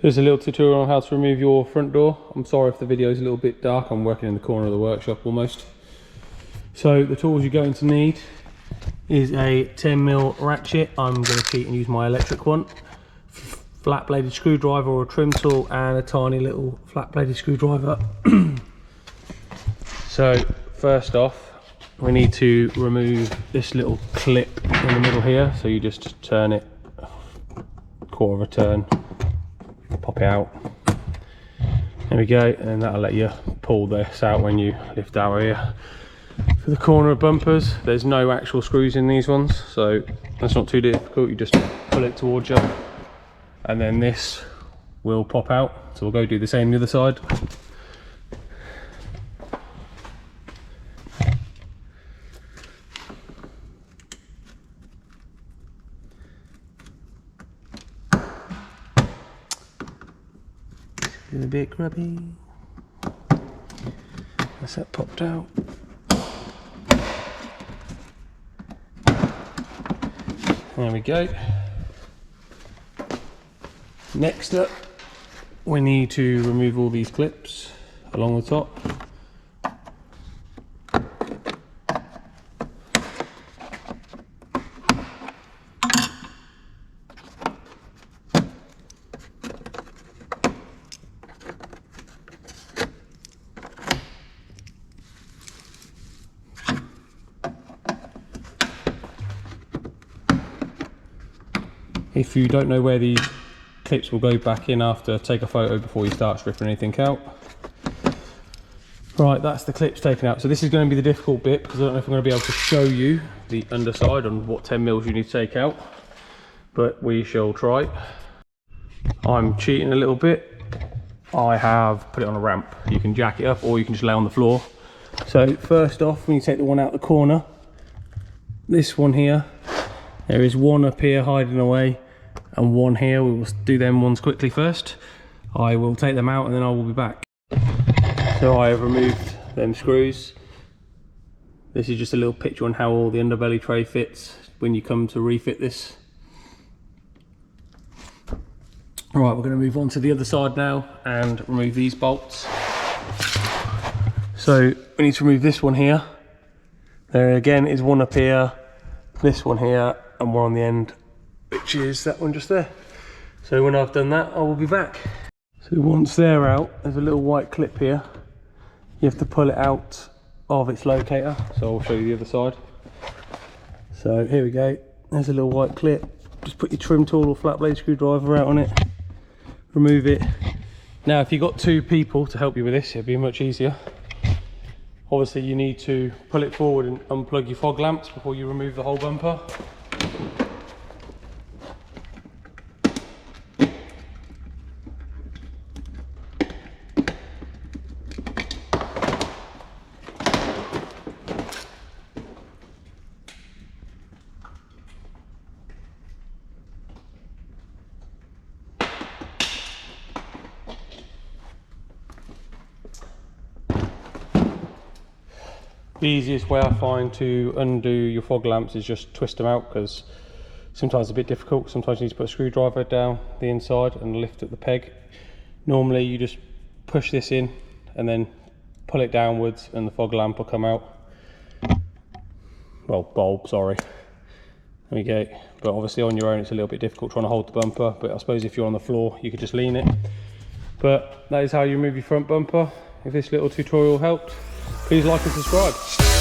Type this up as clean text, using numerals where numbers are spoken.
Here's a little tutorial on how to remove your front door. I'm sorry if the video is a little bit dark, I'm working in the corner of the workshop almost. So the tools you're going to need is a 10mm ratchet. I'm going to cheat and use my electric one. Flat bladed screwdriver or a trim tool and a tiny little flat bladed screwdriver. So first off, we need to remove this little clip in the middle here. So you just turn it quarter of a turn, pop it out. There we go, and that'll let you pull this out when you lift our here. For the corner bumpers, there's no actual screws in these ones, so that's not too difficult. You just pull it towards you and then this will pop out. So we'll go do the same on the other side. A bit grubby. That's that popped out. There we go. Next up, we need to remove all these clips along the top. If you don't know where these clips will go back in after, take a photo before you start stripping anything out. Right, that's the clips taken out. So this is going to be the difficult bit because I don't know if I'm going to be able to show you the underside on what 10mm you need to take out, but we shall try. I'm cheating a little bit. I have put it on a ramp. You can jack it up or you can just lay on the floor. So first off, when you take the one out the corner, this one here, there is one up here hiding away and one here. We will do them ones quickly first. I will take them out and then I will be back. So I have removed them screws. This is just a little picture on how all the underbelly tray fits when you come to refit this. Right, we're going to move on to the other side now and remove these bolts. So we need to remove this one here. There again is one up here, this one here, and one on the end, which is that one just there. So when I've done that, I will be back. So once they're out, there's a little white clip here. You have to pull it out of its locator. So I'll show you the other side. So here we go. There's a little white clip. Just put your trim tool or flat blade screwdriver out on it. Remove it. Now, if you've got two people to help you with this, it'll be much easier. Obviously, you need to pull it forward and unplug your fog lamps before you remove the whole bumper. The easiest way I find to undo your fog lamps is just twist them out, because sometimes it's a bit difficult. Sometimes you need to put a screwdriver down the inside and lift at the peg. Normally you just push this in and then pull it downwards and the fog lamp will come out. Well, bulb, sorry. There we go. But obviously on your own it's a little bit difficult trying to hold the bumper, but I suppose if you're on the floor you could just lean it. But that is how you remove your front bumper. If this little tutorial helped, please like and subscribe.